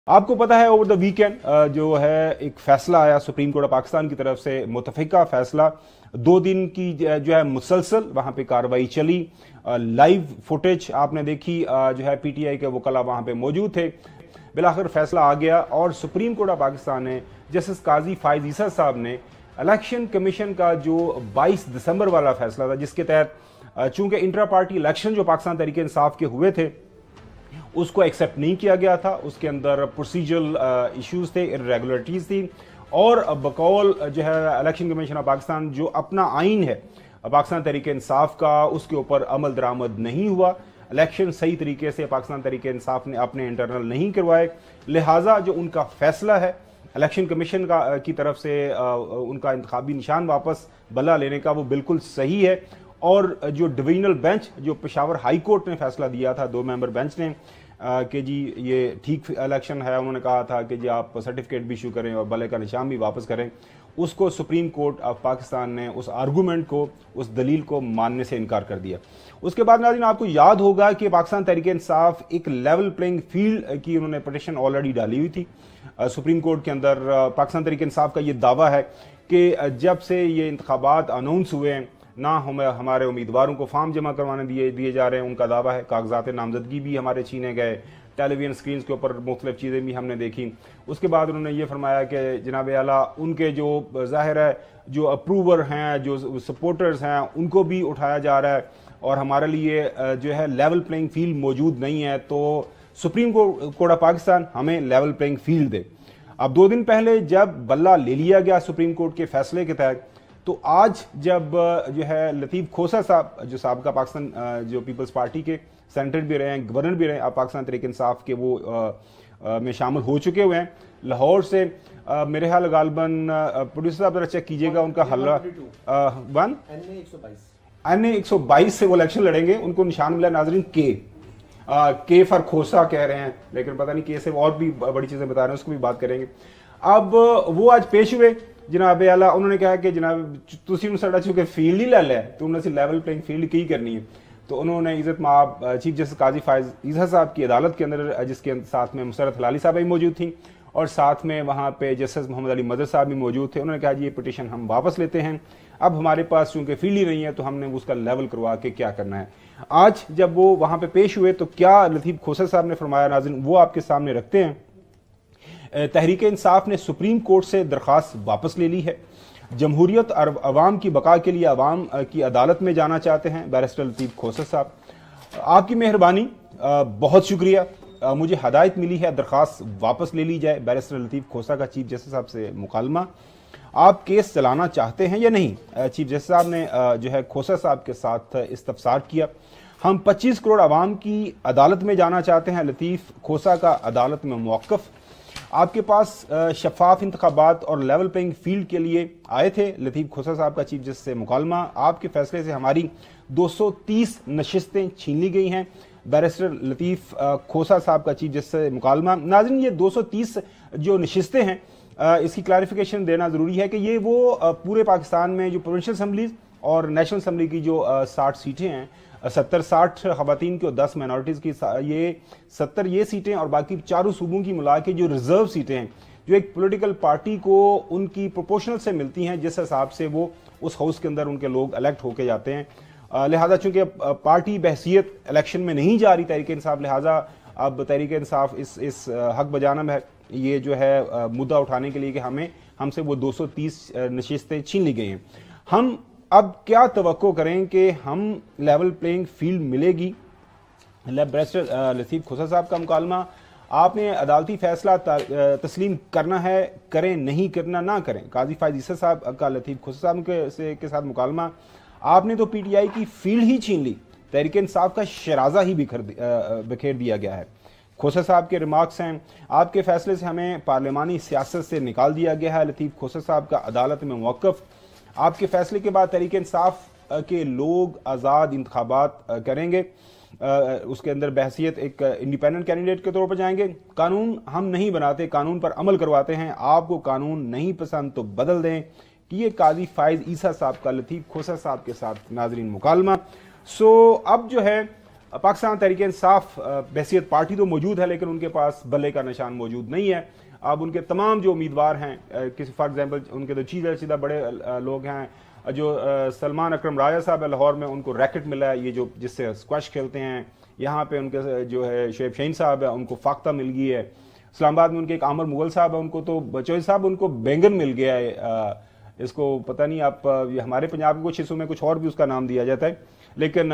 आपको पता है ओवर द वीकेंड जो है एक फैसला आया सुप्रीम कोर्ट ऑफ पाकिस्तान की तरफ से, मुतफिका फैसला। 2 दिन की जो है मुसलसल वहां पे कार्रवाई चली, लाइव फुटेज आपने देखी, जो है पीटीआई के वकला वहां पे मौजूद थे। बिलाखिर फैसला आ गया और सुप्रीम कोर्ट ऑफ पाकिस्तान ने जस्टिस काजी फायज ईसा साहब ने इलेक्शन कमीशन का जो 22 दिसंबर वाला फैसला था, जिसके तहत चूंकि इंट्रा पार्टी इलेक्शन जो पाकिस्तान तहरीके इंसाफ के हुए थे उसको एक्सेप्ट नहीं किया गया था, उसके अंदर प्रोसीजरल इश्यूज थे, इरेगुलरिटीज थी, और बकौल जो है इलेक्शन कमीशन ऑफ पाकिस्तान जो अपना आइन है पाकिस्तान तहरीके इंसाफ का, उसके ऊपर अमल दरामद नहीं हुआ। इलेक्शन सही तरीके से पाकिस्तान तहरीके इंसाफ ने अपने इंटरनल नहीं करवाए, लिहाजा जो उनका फैसला है इलेक्शन कमीशन की तरफ से उनका इंतखाबी निशान वापस बल्ला लेने का, वो बिल्कुल सही है। और जो डिवीजनल बेंच, जो पेशावर हाई कोर्ट ने फैसला दिया था 2 मेंबर बेंच ने कि जी ये ठीक इलेक्शन है, उन्होंने कहा था कि जी आप सर्टिफिकेट भी इशू करें और बल्ले का निशान भी वापस करें, उसको सुप्रीम कोर्ट ऑफ पाकिस्तान ने उस आर्गूमेंट को, उस दलील को मानने से इनकार कर दिया। उसके बाद नाज़रीन आपको याद होगा कि पाकिस्तान तहरीके इंसाफ एक लेवल प्लेइंग फील्ड की उन्होंने पटिशन ऑलरेडी डाली हुई थी सुप्रीम कोर्ट के अंदर। पाकिस्तान तहरीके इंसाफ का ये दावा है कि जब से ये इंतखाबात अनाउंस हुए हैं ना हमारे उम्मीदवारों को फॉर्म जमा करवाने दिए जा रहे हैं, उनका दावा है कागजात नामजदगी भी हमारे छीने गए, टेलीविजन स्क्रीन के ऊपर मुख्तलिफ चीज़ें भी हमने देखी। उसके बाद उन्होंने ये फरमाया कि जनाब आला उनके जो ज़ाहिर है जो अप्रूवर हैं, जो सपोर्टर्स हैं, उनको भी उठाया जा रहा है और हमारे लिए जो है लेवल प्लेइंग फील्ड मौजूद नहीं है, तो सुप्रीम कोर्ट ऑफ पाकिस्तान हमें लेवल प्लेइंग फील्ड दे। अब 2 दिन पहले जब बल्ला ले लिया गया सुप्रीम कोर्ट के फैसले के तहत, तो आज जब जो है लतीफ़ खोसा साहब जो साबका पाकिस्तान जो पीपल्स पार्टी के सेनेटर भी रहे हैं, गवर्नर भी रहे हैं, पाकिस्तान तहरीक इंसाफ के वो में शामिल हो चुके हुए हैं लाहौर से, मेरे ख्याल गालबन प्रोड्यूसर साहब जरा चेक कीजिएगा उनका हल्ला NA 122 से वो इलेक्शन लड़ेंगे, उनको निशान मिला नाजरीन के फॉर खोसा कह रहे हैं, लेकिन पता नहीं के से और भी बड़ी चीजें बता रहे हैं, उसको भी बात करेंगे। अब वो आज पेश हुए जनाब आला, उन्होंने कहा कि जनाब तुम साडा चूंकि फील्ड ही ले लिया, तुमने लेवल प्लेइंग फील्ड की करनी है। तो उन्होंने इज्जत माब चीफ जस्टिस काजी फायज ईसा साहब की अदालत के अंदर, जिसके साथ में मुसरत हलाली साहब भी मौजूद थी और साथ में वहाँ पे जस्टिस मोहम्मद अली मदर साहब भी मौजूद थे, उन्होंने कहा जी ये पिटीशन हम वापस लेते हैं, अब हमारे पास चूंकि फील्ड ही नहीं है तो हमने उसका लेवल करवा के क्या करना है। आज जब वो वहाँ पे पेश हुए तो क्या लतीफ़ खोसा साहब ने फरमाया नाज़रीन वो आपके सामने रखते हैं। तहरीक इंसाफ ने सुप्रीम कोर्ट से दरख्वास्त वापस ले ली है, जमहूरियत और अवाम की बका के लिए अवाम की अदालत में जाना चाहते हैं बैरिस्टर लतीफ़ खोसा साहब। आपकी मेहरबानी, बहुत शुक्रिया, मुझे हदायत मिली है दरख्वास्त वापस ले ली जाए। बैरिस्टर लतीफ़ खोसा का चीफ जस्टिस साहब से मुकालमा, आप केस चलाना चाहते हैं या नहीं? चीफ जस्टिस साहब ने जो है खोसा साहब के साथ इस्तफसार किया। हम 25 करोड़ अवाम की अदालत में जाना चाहते हैं, लतीफ़ खोसा का अदालत में मौक़िफ़। आपके पास शफाफ इंतखाबात और लेवल प्लेइंग फील्ड के लिए आए थे लतीफ़ खोसा साहब का चीफ जस्टिस से मुकालमा, आपके फैसले से हमारी 230 नशिस्तें छीन ली गई हैं। बैरिस्टर लतीफ़ खोसा साहब का चीफ जस्टिस से मुकालमा। नाज़रीन ये 230 जो नशिस्तें हैं, इसकी क्लैरिफिकेशन देना ज़रूरी है कि ये वो पूरे पाकिस्तान में जो प्रोविंशियल असम्बलीज और नेशनल असम्बली की जो 60 सीटें हैं, 70-60 खवातीन की और 10 माइनॉरिटीज़ की, ये 70 ये सीटें और बाकी चारों सूबों की मिला के जो रिजर्व सीटें हैं, जो एक पॉलिटिकल पार्टी को उनकी प्रोपोर्शनल से मिलती हैं, जिस हिसाब से वो उस हाउस के अंदर उनके लोग इलेक्ट होके जाते हैं। लिहाजा चूंकि पार्टी बहसियत इलेक्शन में नहीं जा रही तहरीक इंसाफ, लिहाजा अब तहरीक इंसाफ इस हक बजाना है ये जो है मुद्दा उठाने के लिए कि हमसे वो 230 नशिस्तें छीन ली गई हैं। हम अब क्या तवक्को करें कि हम लेवल प्लेइंग फील्ड मिलेगी? बैरिस्टर लतीफ़ खोसा साहब का मुकालमा, आपने अदालती फैसला तस्लीम करना है, करें, नहीं करना ना करें। काजी फायज ईसा साहब का लतीफ़ खोसा साहब के साथ मुकालमा, आपने तो पीटीआई की फील्ड ही छीन ली, तहरीक इंसाफ का शराजा ही बिखेर दिया गया है। खोसा साहब के रिमार्क्स हैं, आपके फैसले से हमें पार्लिमानी सियासत से निकाल दिया गया है। लतीफ़ खोसा साहब का अदालत में मौक़िफ़, आपके फैसले के बाद तहरीक इंसाफ के लोग आज़ाद इंतखाबात करेंगे, उसके अंदर बहसियत एक इंडिपेंडेंट कैंडिडेट के तौर पर जाएंगे। कानून हम नहीं बनाते, कानून पर अमल करवाते हैं, आपको कानून नहीं पसंद तो बदल दें। कि ये काजी फायज ईसा साहब का लतीफ़ खोसा साहब के साथ नाजरीन मुकालमा। सो अब जो है पाकिस्तान तहरीक इंसाफ बहसियत पार्टी तो मौजूद है, लेकिन उनके पास बल्ले का निशान मौजूद नहीं है। अब उनके तमाम जो उम्मीदवार हैं, किसी फॉर एग्जांपल उनके तो सीधा बड़े लोग हैं, जो सलमान अकरम राजा साहब है लाहौर में, उनको रैकेट मिला है, ये जो जिससे स्क्वैश खेलते हैं। यहाँ पे उनके जो है शोएब शहीन साहब है, उनको फाख्ता मिल गई है। इस्लामाबाद में उनके एक आमर मुगल साहब है, उनको तो बचोई साहब उनको बैंगन मिल गया है। इसको पता नहीं, आप हमारे पंजाब के कुछ हिस्सों में कुछ और भी उसका नाम दिया जाता है, लेकिन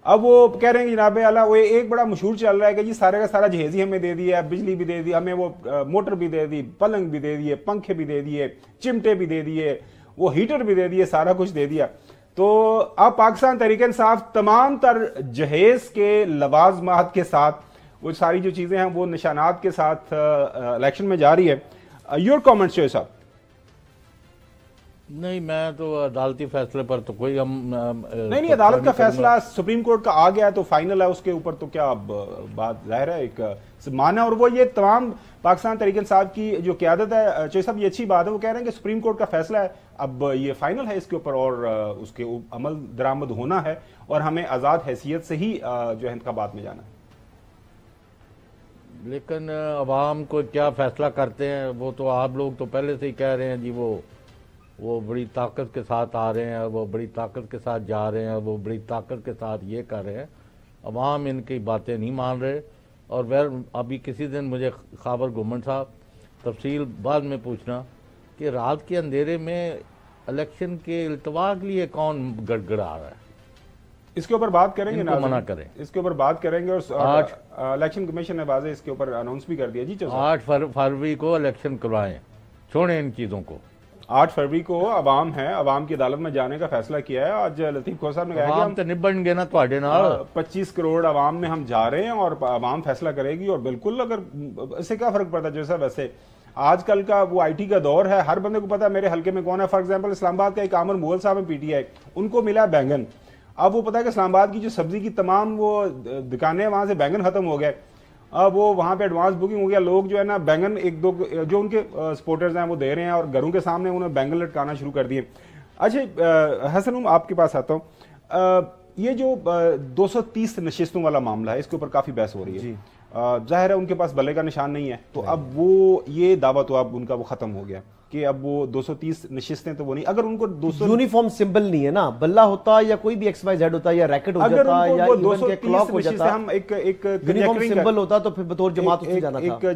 अब वो कह रहे हैं जनाब आला, वो एक बड़ा मशहूर चल रहा है कि जी सारे का सारा जहेज ही हमें दे दिया, बिजली भी दे दी हमें, वो मोटर भी दे दी, पलंग भी दे दिए, पंखे भी दे दिए, चिमटे भी दे दिए, वो हीटर भी दे दिए, सारा कुछ दे दिया। तो अब पाकिस्तान तहरीक इंसाफ तमाम तर जहेज के लवाजमात के साथ, वो सारी जो चीजें हैं वो निशानात के साथ इलेक्शन में जा रही है। योर कॉमेंट्स शोएब साहब? नहीं, मैं तो अदालती फैसले पर तो कोई हम नहीं, अदालत का फैसला सुप्रीम कोर्ट का आ गया है तो फाइनल है, उसके ऊपर तो क्या बात जाहिर है एक माना। और वो ये तमाम पाकिस्तान तहरीक इंसाफ की जो क़यादत है, चौधरी साहब ये अच्छी बात है, वो कह रहे हैं कि सुप्रीम कोर्ट का फैसला है, अब ये फाइनल है इसके ऊपर और उसके अमल दरामद होना है और हमें आज़ाद हैसियत से ही जो है इंतखाबात में जाना है। लेकिन अवाम को क्या फैसला करते हैं वो तो आप लोग तो पहले से ही कह रहे हैं जी, वो बड़ी ताकत के साथ आ रहे हैं, वो बड़ी ताकत के साथ जा रहे हैं, वो बड़ी ताकत के साथ ये कर रहे हैं। अवाम इनकी बातें नहीं मान रहे। और वह अभी किसी दिन मुझे खाबर गुमन साहब तफसील बाद में पूछना कि रात के अंधेरे में इलेक्शन के इल्तवा के लिए कौन गड़गड़ा रहा है, इसके ऊपर बात करेंगे ना, मना करें, इसके ऊपर बात करेंगे। और इलेक्शन कमीशन ने वाज़े इसके ऊपर अनाउंस भी कर दिया जी, 8 फरवरी को इलेक्शन करवाएं, छोड़ें इन चीज़ों को। 8 फरवरी को अवाम है, अवाम की अदालत में जाने का फैसला किया है। आज लतीफ खोसा साहब ने कहा कि हम तो निबड़ेंगे ना ਤੁਹਾਡੇ ਨਾਲ 25 करोड़ अवाम में हम जा रहे हैं और अवाम फैसला करेगी। और बिल्कुल, अगर इससे क्या फर्क पड़ता है जैसा, वैसे आजकल का वो आईटी का दौर है, हर बंदे को पता है मेरे हल्के में कौन है। फॉर एग्जाम्पल इस्लामाबाद का एक आमर मुगल साहब है पीटीआई, उनको मिला है बैंगन। अब वो पता है कि इस्लामाबाद की जो सब्जी की तमाम वो दुकानें वहां से बैंगन खत्म हो गए, अब वो वहाँ पे एडवांस बुकिंग हो गया, लोग जो है ना बैंगन एक दो जो उनके सपोर्टर्स हैं वो दे रहे हैं और घरों के सामने उन्होंने बैंगन लटकाना शुरू कर दिए। अच्छा हसन, आपके पास आता हूँ, ये जो 230 नशिस्तों वाला मामला है, इसके ऊपर काफी बहस हो रही है। जाहिर है उनके पास बल्ले का निशान नहीं है, तो अब वो ये दावा तो अब उनका वो खत्म हो गया कि अब वो 230 नशिस्तें तो वो नहीं, अगर उनको 200 यूनिफॉर्म सिंबल नहीं है ना, बल्ला होता या कोई भी XYZ होता या रैकेट हो जाता या इवन के क्लॉक हो जाता, हम एक यूनिफॉर्म सिंबल होता तो फिर बतौर जमात उससे जाना था।